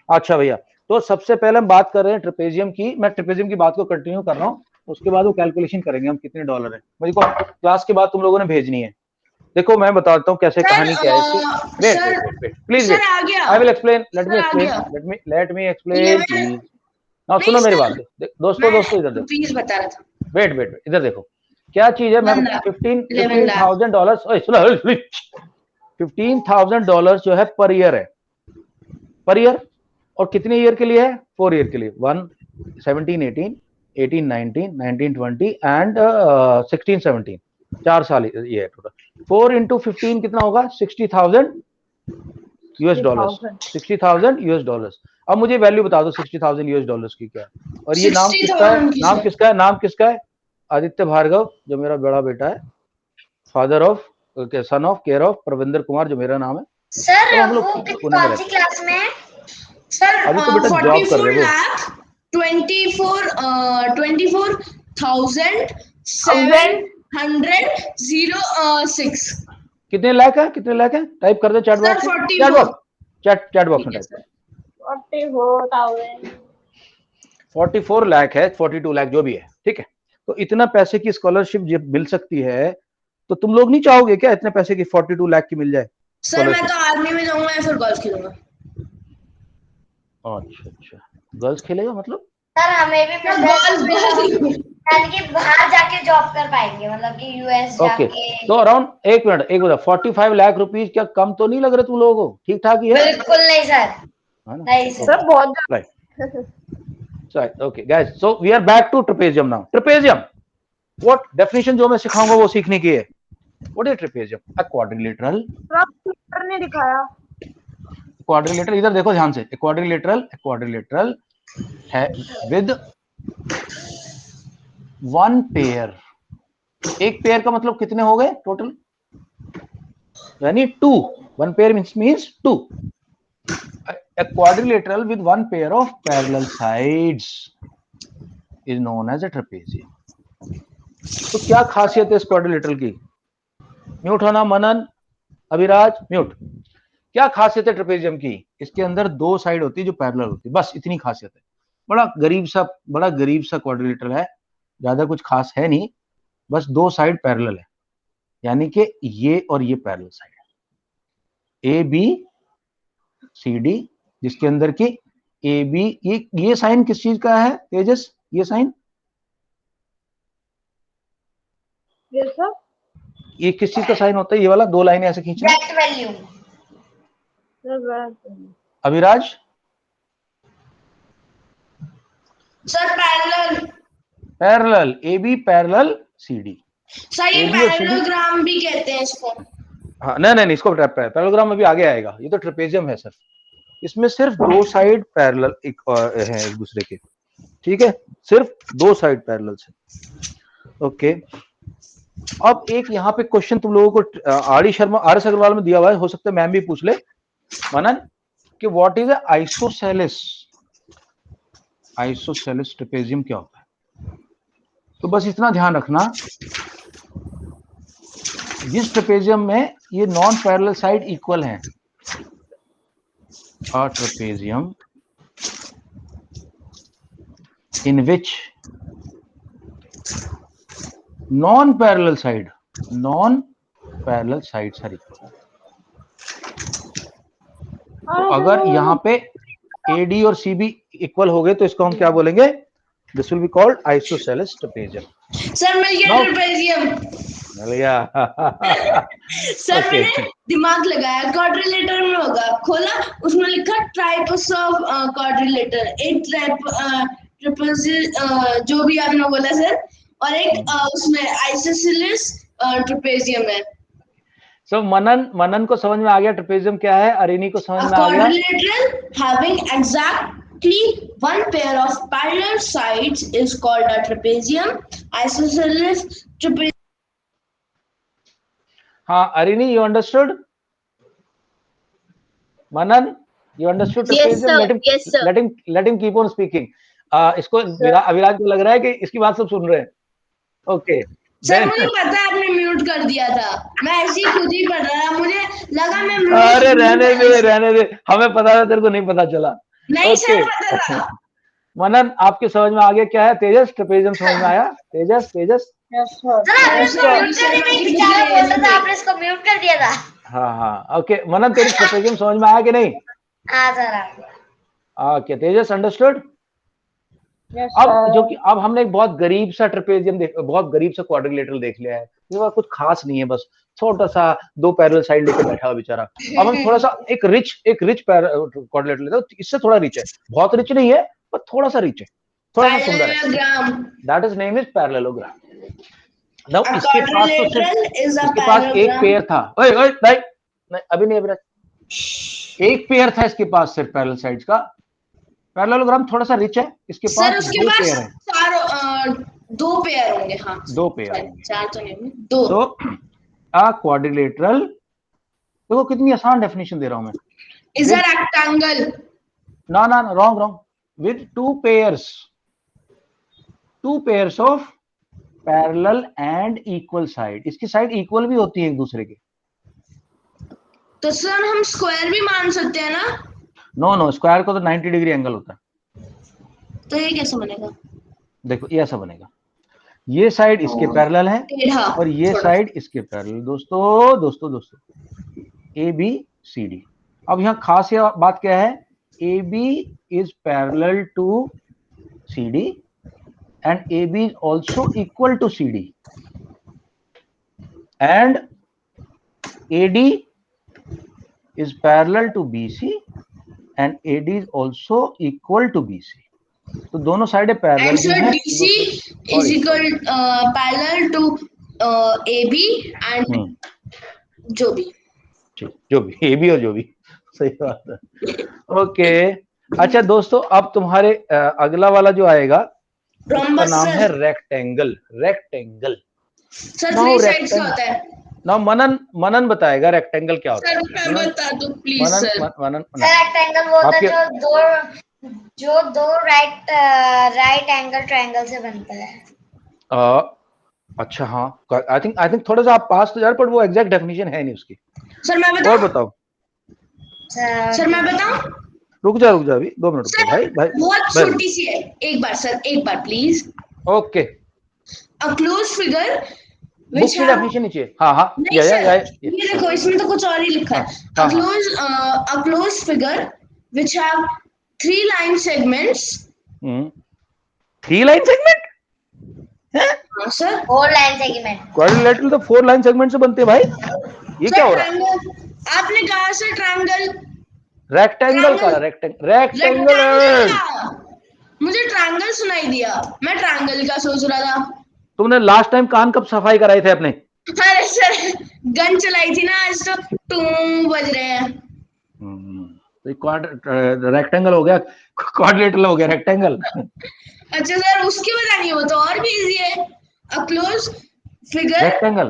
अच्छा भैया, तो सबसे पहले हम बात कर रहे हैं ट्रेपेजियम की। मैं ट्रेपेजियम की बात को कंटिन्यू कर रहा हूँ, उसके बाद वो कैलकुलेशन करेंगे हम कितने डॉलर है। मुझे को क्लास के बाद तुम लोगों ने भेजनी है। देखो मैं बताता हूँ कैसे, सर कहानी क्या है इसकी। Wait sir wait wait wait please sir wait, आ गया। I will explain, let me sir आ एक्सप्लेन, गया। Let me explain 11 please. Now नहीं सुनो मेरी सर, बात, दोस्तों मैं इधर देखो, रुपीस बता रहा था। वेट वेट वेट, इधर देखो क्या चीज है। मैं 1 लाख 11 लाख। $15,000 सुनो, $15,000 जो है पर ईयर है, पर ईयर। और कितने ईयर के लिए है? 4 ईयर के लिए। 17, 18, 18, 19, 19, 20 एंड 16, 17, 4 साल ये है टोटल। 4 into 15 कितना होगा? $60,000 US। 60,000 US। अब मुझे वैल्यू बता दो $60,000 US की क्या है। और ये नाम किसका है? 60,000 की नाम सर। किसका है? नाम किसका है? आदित्य भार्गव जो मेरा बड़ा बेटा है, father of, son of, care of Pravinder Kumar जो मेरा नाम है। सर तो हम लोग वो पुणे में कौन सी रहते हैं। क्लास में है? सर अभी तो बेटा जॉब कर 44 रहे हो। लाख 24,706। कितने लाख है? कितने लाख है? टाइप कर दो चैट सर बॉक्स में, 44। चैट बॉक्स ठीक में है टाइप सर। कर। 44,000। 44 लाख है, 42 लाख जो भी है, ठीक है। तो इतना पैसे की स्कॉलरशिप जब मिल सकती है, तो तुम लोग नहीं चाहोगे क्या इतने पैसे की 42 लाख की मिल जाए सर मैं स्कॉलरशिप? तो आर्मी में जाऊंगा या फिर गोल्फ खेलूंगा। अच्छा, गर्ल्स खेलेगा मतलब? सर हमें भी सर प्रिपरेशन में गोल्फ यानी कि बाहर जाके जॉब कर पाएंगे, मतलब कि यूएस ओके, जाके। तो अराउंड एक मिनट 45 लाख रुपीज क्या कम तो नहीं लग रहे तुम लोगों को? ठीक ठाक ही है बिल्कुल नहीं सर, ना? नहीं सर। सर बहुत right, okay guys, so we are back to trapezium now. Trapezium, what definition जो मैं सिखाऊंगा वो सीखने की है। What is trapezium? A quadrilateral. Sir ने दिखाया। क्वाड्रिलेटरल, इधर देखो ध्यान से। क्वाड्रिलेटरल है विद 1 पेयर। एक पेयर का मतलब कितने हो गए टोटल? यानी 2। 1 pair means 2। A quadrilateral with 1 pair of parallel sides is known as a trapezium. तो क्या खासियत है इस क्वाड्रिलेटरल की? म्यूट होना मनन, अभिराज म्यूट। क्या खासियत है ट्रेपेजियम की? इसके अंदर दो साइड होती है जो पैरेलल होती है, बस इतनी खासियत है। बड़ा गरीब सा क्वाड्रिलेटरल है, ज्यादा कुछ खास है नहीं, बस दो साइड पैरेलल है, यानी कि ये और ये पैरेलल साइड है, ए बी सी डी, जिसके अंदर की ए बी, ये साइन किस चीज का है तेजस? ये साइन ये सब ये किस चीज का साइन होता है? ये वाला दो लाइनें ऐसे खींचना। Bracket value. Abhiraj sir parallel. Parallel, A B parallel C D. Sir ये AB और CD पैरेललोग्राम भी कहते हैं इसको। हाँ नहीं, इसको पैरेललोग्राम अभी आगे आएगा, ये तो ट्रेपेजियम है सर। इसमें सिर्फ दो साइड पैरेलल है एक दूसरे के, ठीक है, सिर्फ दो साइड पैरेलल है। ओके, अब एक यहाँ पे क्वेश्चन तुम लोगों को आर एस अग्रवाल में दिया हुआ है, हो सकता है मैम भी पूछ ले मनन कि व्हाट इज आइसोसेलेस ट्रेपेजियम क्या होता है? तो बस इतना ध्यान रखना, जिस ट्रेपेजियम में ये नॉन पैरेलल साइड इक्वल हैं, a trapezium in which non-parallel sides are equal. तो अगर यहाँ पे AD और CB इक्वल हो गए तो इसको हम क्या बोलेंगे? This will be called isosceles trapezium. Sir मिल गया ट्रेपेजियम। मिल गया। सर मैंने दिमाग लगाया, क्वाड्रिलेटर में होगा, खोला, उसमें लिखा टाइप्स ऑफ क्वाड्रिलेटर, एक ट्रेपेजियम जो भी आपने बोला सर, और एक उसमें आइसोसेलेस ट्रेपेजियम है। सो मनन को समझ में आ गया ट्रेपेजियम क्या है, अरिनी को समझ में आ गया। Quadrilateral having exactly one pair of parallel sides is called a trapezium. Isosceles trapezium. हाँ Arani, you understood? Manan, you understood trapezium? Yes, sir. Let him keep on speaking. इसको अविराज को लग रहा है कि इसकी बात सब सुन रहे हैं। ओके सर मुझे पता है आपने म्यूट कर दिया था, मैं ऐसे ही खुद ही पढ़ रहा था, मुझे लगा मैं म्यूट। अरे रहने दे, हमें पता था, तेरे को नहीं पता चला। नहीं सर पता था। मनन आपके समझ में आ गया क्या है? तेजस ट्रेपेजियम समझ में आया? तेजस सर आपने इसको म्यूट करने में बेचारा बोल रहा था, आपने इसको म्यूट कर दिया था। हाँ ओके मनन, तेरी ट्रेपेजियम समझ में आया कि नहीं? हाँ सर। ओके तेजस अंडरस्टूड? अब हमने एक बहुत गरीब सा ट्रेपेजियम बहुत गरीब सा क्वाड्रिलेटरल देख लिया है, ये कुछ खास नहीं है, बस छोटा सा दो पैरेलल साइड लेके बैठा हुआ बेचारा। अब हम थोड़ा सा एक रिच क्वाड्रिलेटरल लेते हैं, इससे थोड़ा रिच है, बहुत रिच नहीं है पर थोड़ा सा रिच है, थोड़ा सा सुंदर है। That is name is parallelogram. Now इसके पास एक पेयर था, नहीं अभी नहीं, एक पेयर था इसके पास सिर्फ पैरेलल साइड्स का। पैरेललोग्राम थोड़ा सा रिच है, इसके पास दो पेयर है, दो पेयर होंगे। हाँ दो पेयर, चार तो नहीं, दो। तो अ क्वाड्रिलेटरल, देखो कितनी आसान डेफिनेशन दे रहा हूं मैं। Is a rectangle. ना wrong, with two pairs of parallel and equal side. इसकी साइड इक्वल भी होती है एक दूसरे के। तो सर हम स्क्वायर भी मान सकते हैं ना? नो, स्क्वायर को तो 90 डिग्री एंगल होता है। तो ये कैसे बनेगा? देखो ये ऐसा बनेगा, ये साइड इसके पैरेलल है और ये साइड इसके पैरेलल। दोस्तों ए बी सी डी। अब यहाँ खास बात क्या है? A B is parallel to C D and A B is also equal to C D and A D is parallel to BC and AD is also equal to BC. तो दोनों साइडें पैरेलल हैं। DC is equal parallel to AB and जो भी AB और जो भी, सही बात है। ओके अच्छा दोस्तों, अब तुम्हारे अगला वाला जो आएगा उसका नाम है रेक्टेंगल। सर थ्री साइड्स का होता है ना। मनन बताएगा रेक्टेंगल क्या होता है। सर बता दो प्लीज सर। मनन रेक्टेंगल वो होता है जो दो राइट एंगल ट्रायंगल से बनता है। अच्छा हाँ, आई थिंक थोड़ा सा आप पास तो जा रहे, पर वो एग्जैक्ट डेफिनेशन है नहीं उसकी। सर मैं और बताऊं? बताओ। सर मैं बताऊं? रुक जा अभी 2 मिनट रुको सर भाई भाई बहुत भाई। छोटी सी है, एक बार सर, एक बार please. Okay, a close figure book which की have डेफिनेशन नीचे, हाँ हाँ, नहीं सर, या ये देखो इसमें तो कुछ और ही लिखा हाँ है। हाँ हाँ। A closed figure which have 3 line segments। 3 line segment है? हाँ सर। 4 line segment. क्वाड्रिलेटरल तो 4 लाइन सेगमेंट से बनते हैं भाई, ये क्या सर हो रहा है? ट्रायंगल आपने कहा सर, ट्रायंगल। रेक्टेंगल का ट्रायंगल रेक्टेंगल। रेक्टेंगल का, मुझे ट्रायंगल सुनाई दिया, मैं ट्रायंगल का सोच रहा था। तुमने लास्ट टाइम कान कब सफाई कराए थे अपने? अरे सर गन चलाई थी ना, आज तो टू बज रहे हैं। तो रेक्टेंगल हो गया, क्वाड्रिलेटरल हो गया रेक्टेंगल। अच्छा सर उसकी बतानी है, वो तो और भी इजी है। अ क्लोज फिगर। रेक्टेंगल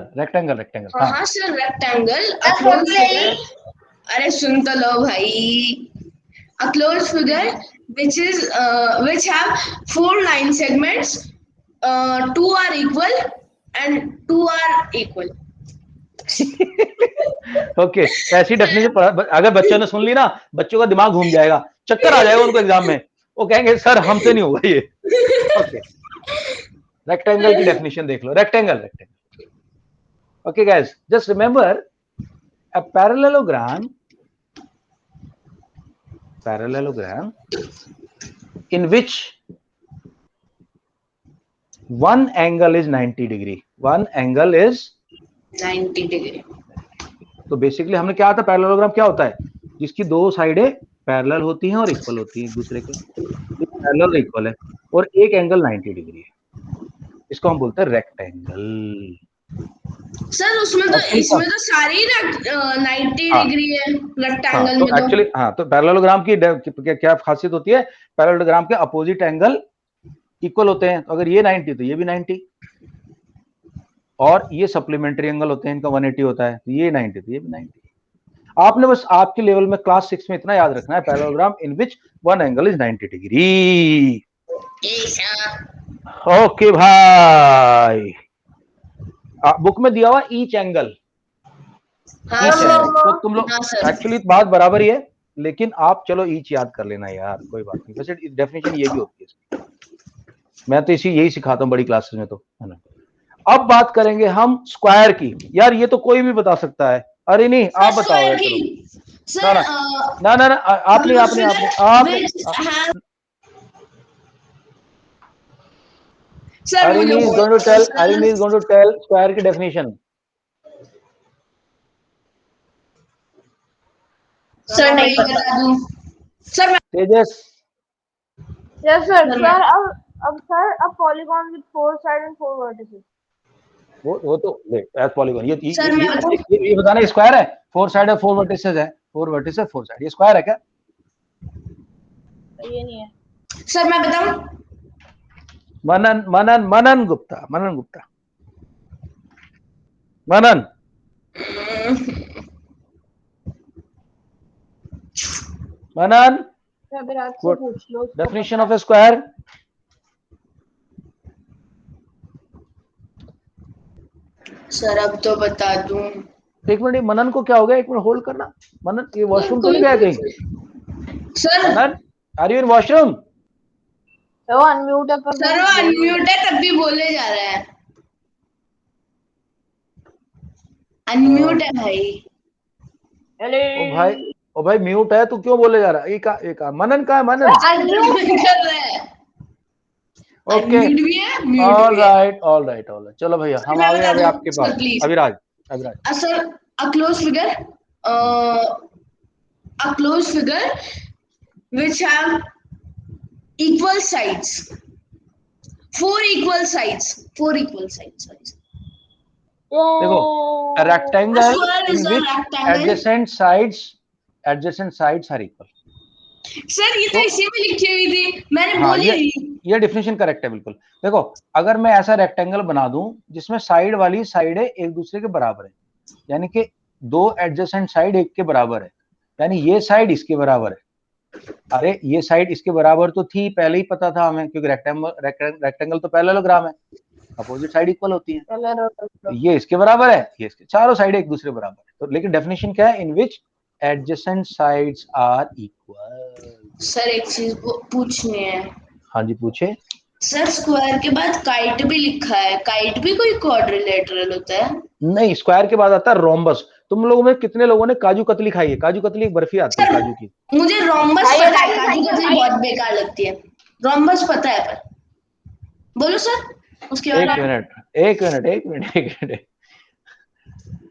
हाँ हाँ। हाँ सर, रेक्टेंगल अ मैं क्लोज सुन ले ली। फिगर। अरे सुन तो लो भाई। अ close figure which have 4 line segments, 2 are equal and 2 are equal। Okay, ऐसी डेफिनेशन अगर बच्चों ने सुन ली ना, बच्चों का दिमाग घूम जाएगा, चक्कर आ जाएगा उनको एग्जाम में, वो कहेंगे सर हमसे नहीं होगा ये। ओके, रेक्टेंगल की डेफिनेशन देख लो, rectangle. Okay guys, just remember a parallelogram in which one angle is 90 degree, one angle is 90 degree. तो बेसिकली हमने क्या था, पैरेललोग्राम क्या होता है, जिसकी 2 साइडें पैरेलल होती हैं और इक्वल होती हैं एक दूसरे के, पैरेलल और इक्वल है, और एक एंगल 90 डिग्री है, इसको हम बोलते हैं रेक्टेंगल। सर उसमें तो, इसमें तो सारी 90 हाँ डिग्री है हाँ, रेक्टेंगल तो में तो। एक्चुअली हाँ, तो पैरेललोग्राम की क्या खासियत होती है, पैरेललोग्राम के अपोजिट एंगल इक्वल होते हैं, तो अगर ये 90 तो ये भी 90, और ये सप्लीमेंट्री एंगल होते हैं, इनका 180 होता है, तो ये 90 तो ये भी 90। आपने बस आपके लेवल में क्लास 6 में इतना याद रखना है, parallelogram in which one angle is 90 degree. Okay भाई, बुक में दिया हुआ ईच एंगल, हाँ ईच सर। एंगल, तो तुम लोग हाँ सर। एक्चुअली बात बराबर ही है, लेकिन आप चलो ईच याद कर लेना यार, कोई बात नहीं, वैसे डेफिनेशन ये भी होती है, मैं तो यही सिखाता हूँ बड़ी क्लासेस में, तो है ना। अब बात करेंगे हम स्क्वायर की, यार ये तो कोई भी बता सकता है, अरे नहीं आप बताओ यार, चलो सर ना आपने sir Arini is going to tell square की definition। सर नहीं पता। बता दूं सर? तेजस, Yes, sir. मैं Sir, sir, a polygon with 4 sides and 4 vertices. वो तो एज पॉलीगॉन, सर मैं बताऊं? ये बताना स्क्वायर है, 4 साइड है 4 वर्टिसेस है, 4 वर्टिसेस 4 साइड, ये स्क्वायर है क्या? ये नहीं है। सर मैं बताऊं? मनन गुप्ता मनन अभिराज से पूछ लो उसको डेफिनेशन पता ऑफ ए स्क्वायर। सर अब तो बता दूं। एक मिनट, मनन को क्या हो गया, एक मिनट होल्ड करना, मनन ये वॉशरूम तो नहीं गया कहीं? Sir Manan are you in washroom? है। वो अनम्यूट है पर सर वो अनम्यूट है तब भी बोले जा रहा है। अनम्यूट है भाई। ओ भाई म्यूट है, तू क्यों बोले जा रहा है? एक मनन का है, मनन कर रहा है। ओके, अनम्यूट भी है, म्यूट ऑल भी है। राइट, चलो भैया हम आ गए अभी आपके पास, Abhiraj. Sir a closed figure, a closed figure which have equal sides, 4 equal sides, sorry. देखो rectangle square is in a which rectangle। Adjacent sides are equal. Sir ये तो इसी में लिखी हुई थी, मैंने हाँ, बोली थी। ये डेफिनेशन करेक्ट है बिल्कुल। देखो अगर मैं ऐसा रेक्टेंगल बना दूं जिसमें साइड वाली साइडें एक दूसरे के बराबर है, यानी कि 2 एडजेसेंट साइड एक के बराबर है, यानी ये साइड इसके बराबर है, अरे ये साइड इसके बराबर तो थी, पहले ही पता था हमें, क्योंकि रेक्टेंगल तो पैरेललोग्राम है, अपोजिट साइड इक्वल होती है। चलो रो तो ये इसके बराबर है, ये इसके, चारों साइड एक दूसरे बराबर है। तो लेकिन डेफिनेशन क्या है? In which adjacent sides are equal. Sir एक चीज पूछनी है। हाँ जी पूछे। सर स्क्वायर के बाद काइट भी लिखा है, काइट भी कोई क्वाड्रिलेटरल होता है? नहीं, स्क्वायर के बाद आता है रोम्बस। तुम लोगों में कितने लोगों ने काजू कतली खाई है? काजू कतली एक बर्फी आती है सर काजू की। मुझे रोम्बस आइए, पता है, आइए, काजू आइए, कतली आइए। बहुत बेकार लगती है। रोम्बस पता है पर बोलो सर उसके एक बाद। मिनट एक मिनट एक मिनट एक मिनट।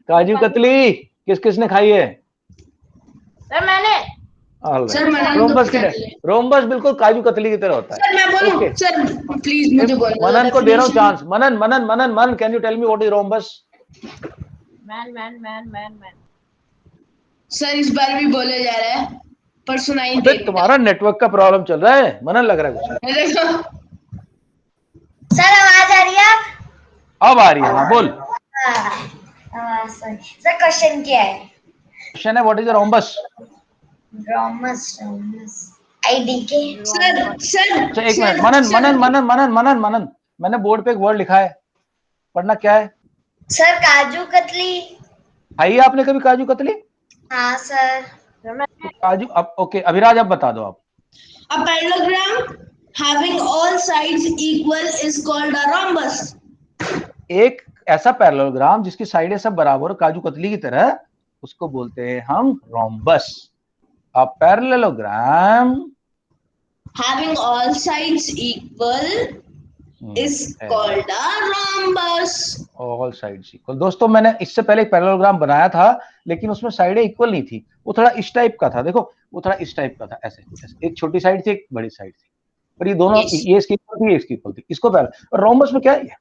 काजू कतली किस किसने खाई है? सर मैंने सर मनन रोम्बस तो की, रोम्बस बिल्कुल काजू कतली की तरह होता है। सर मैं बोलूं ओके, सर प्लीज मुझे बोलने दो मनन को दे रहा हूँ definition। Chance. Manan Manan Manan Manan, can you tell me what is rhombus? Man sir इस बार भी बोले जा रहा है पर सुनाई अबे दे तुम्हारा नेटवर्क का प्रॉब्लम चल रहा है, मनन लग रहा है कुछ। नहीं देखो। सर आवाज आ रही है? अब आ रही है, हाँ बोल। सर क्वेश्चन क्या है? क्वेश्चन है what is rhombus? Rhombus IDK. Sir sir अच्छा एक मिनट, मनन मनन मनन मनन मनन मनन, मैंने बोर्ड पे एक वर्ड लिखा है, पढ़ना क्या है? सर काजू कतली। खाई है आपने कभी काजू कतली? हाँ सर। तो काजू, अब ओके अभिराज अब बता दो आप। A parallelogram having all sides equal is called a rhombus. एक ऐसा पैरेललोग्राम जिसकी साइडें सब बराबर हो काजू कतली की तरह, उसको बोलते हैं हम rhombus. A parallelogram Having all sides equal is called a rhombus. All sides equal. दोस्तों मैंने इससे पहले एक पैरेललोग्राम बनाया था, लेकिन उसमें साइडें इक्वल नहीं थी, वो थोड़ा इस टाइप का था। देखो वो थोड़ा इस टाइप का था, ऐसे ऐसे, एक छोटी साइड थी एक बड़ी साइड थी, पर ये दोनों Yes. ये इसकी इक्वल थी, ये इसकी इक्वल थी। इसको पहले, और रोम्बस में क्या है?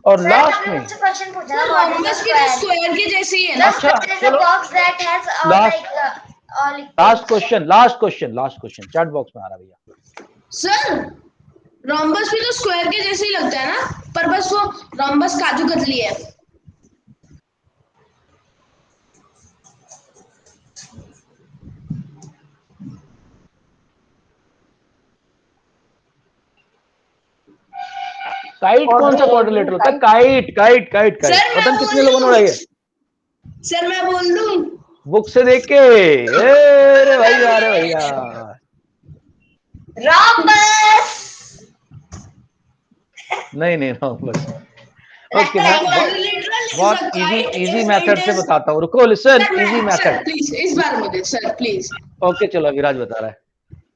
और सर लास्ट में मुझसे क्वेश्चन पूछा था सर व्हाट इज rhombus भी तो स्क्वायर के जैसे ही है ना? अच्छा, There is a चलो। box that has all Last- like all equal. Last question chat box में आ रहा भैया। सर rhombus भी तो स्क्वायर के जैसे ही लगता है ना, पर बस वो rhombus काजू कतली है। काइट कौन सा क्वाड्रिलेटरल होता है? Kite kite kite kite. Sir, मैं पता नहीं बोल कितने लोगों ने दूं। उड़ाई है सर मैं बोल दूं? बुक से देख के। अरे भैया, अरे भैया, Rhombus. नहीं नहीं rhombus. Okay, Rectangle. Quadrilateral is बहुत a easy kite easy if method it से is- बताता हूँ, रुको, लिसन, सर इजी मैं सर मेथड। प्लीज इस बार मुझे सर प्लीज। ओके चलो, अभिराज बता रहा है,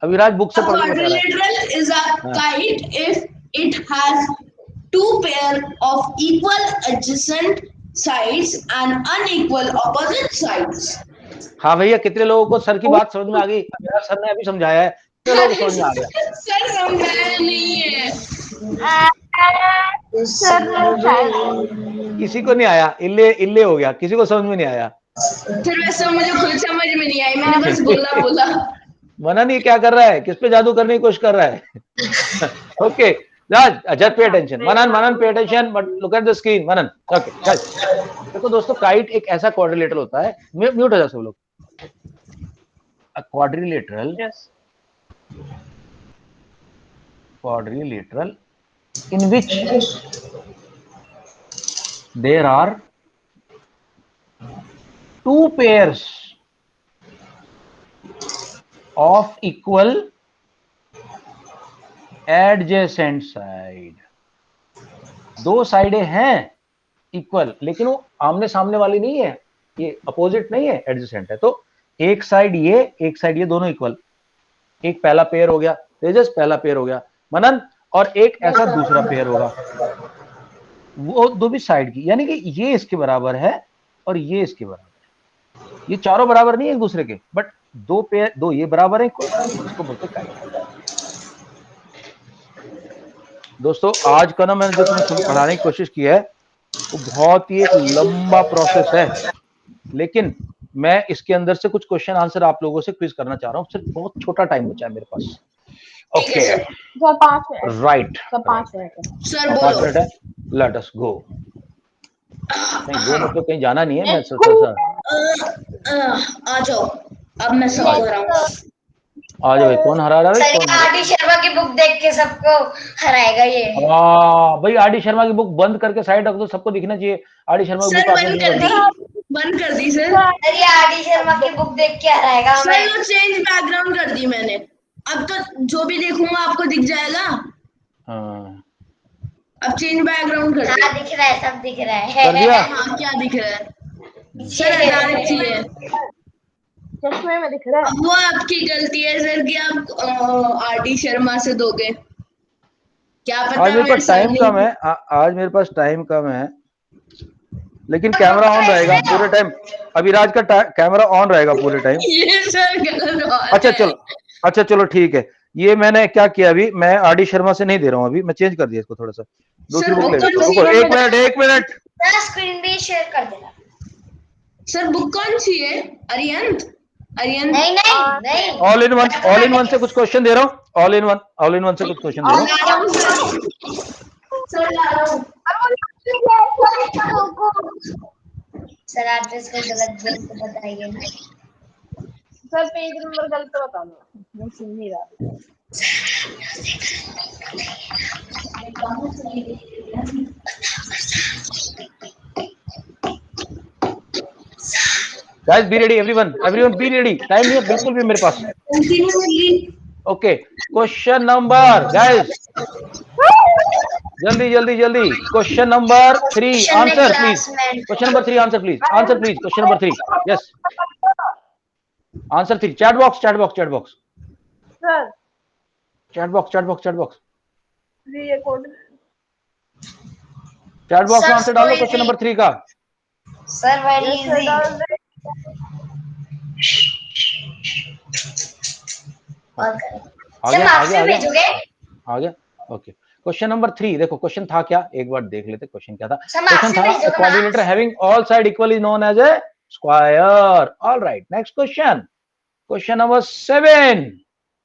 अभिराज बुक से A पढ़ के बता रहा है। quadrilateral is a kite if it has two pair of equal adjacent sides and unequal opposite sides. हाँ भैया, कितने लोगों को सर की बात समझ में आ गई? अभिराज सर ने अभी समझाया है, कितने लोगों को समझ में आ गया? सर समझाया नहीं है। सर ने शायद किसी को नहीं आया, इल्ले इल्ले हो गया, किसी को समझ में नहीं आया। फिर वैसे मुझे खुद समझ में नहीं आई, मैंने बस बोला। मनन ये क्या कर रहा है? किस पे जादू करने की कोशिश कर रहा है? Okay just pay attention, Manan Manan pay attention, but look at the screen Manan. Okay चल, देखो दोस्तों, काइट एक ऐसा क्वाड्रिलेटरल होता है, म्यूट हो जाओ सब लोग। अ quadrilateral in which there are two pairs of equal adjacent side। दो साइडें हैं इक्वल, लेकिन वो आमने सामने वाली नहीं है, ये अपोजिट नहीं है, एडजेसेंट है। तो एक साइड ये, एक साइड ये, दोनों इक्वल। एक पहला पेयर हो गया तेजस, पहला पेयर हो गया मनन, और एक ऐसा दूसरा पेयर होगा, वो दो भी साइड की, यानी कि ये इसके बराबर है और ये इसके बराबर है। ये चारों बराबर नहीं है एक दूसरे के, बट दो पेयर, दो ये बराबर है, इसको बोलते हैं काइट। दोस्तों आज का ना मैंने जो तुम्हें पढ़ाने की कोशिश की है वो बहुत ही एक लंबा प्रोसेस है, लेकिन मैं इसके अंदर से कुछ क्वेश्चन आंसर आप लोगों से क्विज करना चाह रहा हूँ। सिर्फ बहुत छोटा टाइम बचा है मेरे पास। Okay sir 5 minute, right, sir 5 minute है। सर 5 बोलो। मिनट है, लेट अस गो। कहीं गो मतलब कहीं जाना नहीं है, मैं सोचा सा आ जाओ, अब मैं सबको हराऊंगा। आ जाओ भाई, कौन हरा रहा है भाई? सर कौन? आर डी शर्मा की बुक देख के सबको हराएगा ये। भाई आर डी शर्मा की बुक बंद करके साइड रख दो, सबको दिखना चाहिए आर डी शर्मा की सर बुक आपने बंद क्यों कर रख दी, दी? बंद कर दी सर। सर ये आर डी शर्मा की बुक देख के हराएगा सर हमें। वो चेंज बैकग्राउंड कर दी मैंने, अब तो जो भी देखूंगा आपको दिख जाएगा। हाँ, अब चेंज बैकग्राउंड कर हाँ दी। दिख रहा है, सब दिख रहा है। कर दिया? हाँ क्या दिख रहा है सर? अदालत ही है। चश्मे में दिख रहा है। अब वो आपकी गलती है सर कि आप आर डी शर्मा से दोगे, क्या पता आज मेरे मेरे पास सर टाइम कम है, आज मेरे पास टाइम कम है, लेकिन कैमरा ऑन रहेगा पूरे टाइम। अभिराज का कैमरा ऑन रहेगा पूरे टाइम। ये सर गलत बात अच्छा है। चलो, अच्छा चलो ठीक है। ये मैंने क्या किया, अभी मैं आर डी शर्मा से नहीं दे रहा हूँ, अभी मैं चेंज कर दिया इसको थोड़ा सा, दूसरी सर बुक ले बुक लेता हूँ। कौन रुको सी एक मिनट, एक मिनट। सर स्क्रीन भी शेयर कर देना। सर बुक कौन सी है? अरियंत? अरियंत नहीं नहीं नहीं, ऑल इन वन से कुछ क्वेश्चन दे रहा हूँ, ऑल इन वन से कुछ क्वेश्चन दे रहा हूँ। सर ला रहा हूँ। सर आप इसको गलत बोल तो बताइए ना। सर पेज नंबर गलत बता दो, मैं सुन नहीं रहा। Guys be ready, everyone be ready, time नहीं है बिल्कुल भी मेरे पास। ओके, क्वेश्चन नंबर गाइस, जल्दी जल्दी जल्दी, question number 3 answer please, question number 3 answer please, answer please, question number 3, yes answer 3, chat box chat box chat box sir chat box chat box chat box ये कोड चैट बॉक्स में सर, आंसर डालो कोई क्वेश्चन भी- नंबर 3 का। Sir very sir easy. डाल दे। और करें। आ सर गया आ मार्क्स गया भी आ गया भेजोगे? आ गया। ओके, क्वेश्चन नंबर 3 देखो, क्वेश्चन था क्या, एक बार देख लेते क्वेश्चन क्या था। सर मार्क्स क्वेश्चन भी था भेजोगे? Quadrilateral having all side equally known as a square. Alright, next question, question number 7,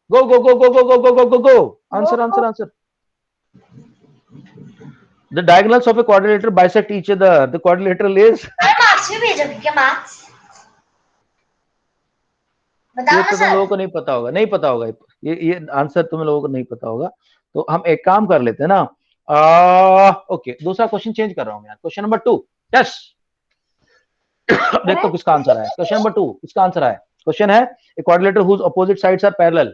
go go go go go go go go go go, answer answer answer। The diagonals of a quadrilateral bisect each other, the quadrilateral is, sir marks भी भेजोगे क्या? मार्क्स बताओ ये ना तो तुम सर। लोगों को नहीं पता होगा, नहीं पता होगा ये आंसर तुम लोगों को नहीं पता होगा, तो हम एक काम कर लेते हैं ना। ओके, दूसरा क्वेश्चन चेंज कर रहा हूं यार, क्वेश्चन नंबर 2, यस देखो किसका आंसर है, क्वेश्चन नंबर 2 इसका आंसर है। क्वेश्चन है a quadrilateral whose opposite sides are parallel,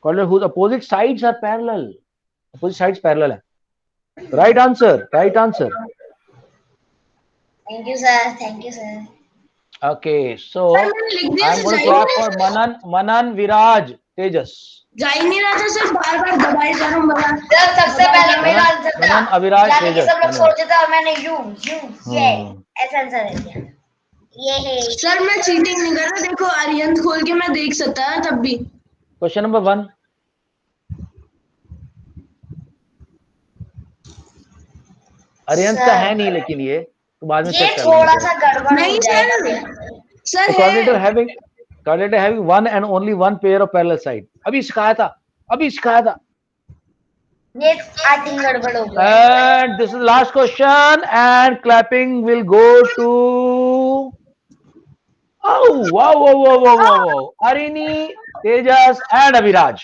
quadrilateral whose opposite sides are parallel, opposite sides parallel है, right answer, right answer। Thank you sir, thank you sir. Okay, so sir मैंने लिख दिया I'm सर, going to जाई clap for Manan, Viraj, Tejas। जा ही नहीं रहा था सर, बार बार दबाई जा रहा हूँ बड़ा। सर सबसे पहले मेरा आंसर था, मनन, अविराज, यानी कि तेजस, सब लोग मनन। सोचे थे और मैंने यू ये ऐसा आंसर दे दिया। ये है सर मैं चीटिंग नहीं कर रहा, देखो अरियंत खोल के मैं देख सकता था तब भी। क्वेश्चन नंबर 1, अरियंत का है नहीं, लेकिन ये तो बाद में ये चेक कर थोड़ा लेंगे। सा गड़बड़ हो नहीं जाएगा। सर Quadrilateral है। having one and only one pair of parallel side, अभी सिखाया था। ये आई थिंक गड़बड़ हो गया। And this is the last question, and clapping will go to, oh wow, Arini, Tejas and Aviraj।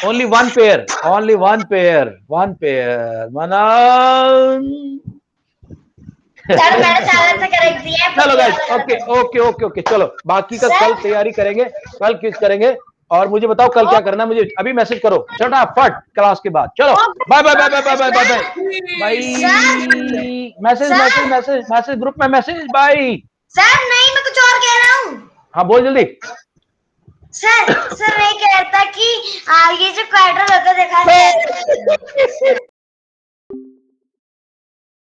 Only one pair, Manan। Sir मैंने सारे से करेक्ट दिया है। चलो गाइस, ओके, चलो बाकी का कल तैयारी करेंगे, कल क्विज करेंगे, और मुझे बताओ कल क्या करना है, मुझे अभी मैसेज करो फटाफट क्लास के बाद। चलो bye bye bye bye bye bye bye bye, message group में मैसेज, बाय। सर नहीं, मैं कुछ और कह रहा हूँ। हाँ बोल जल्दी। सर मैं कह रहा था कि ये जो क्वाड्रल होता है देखा है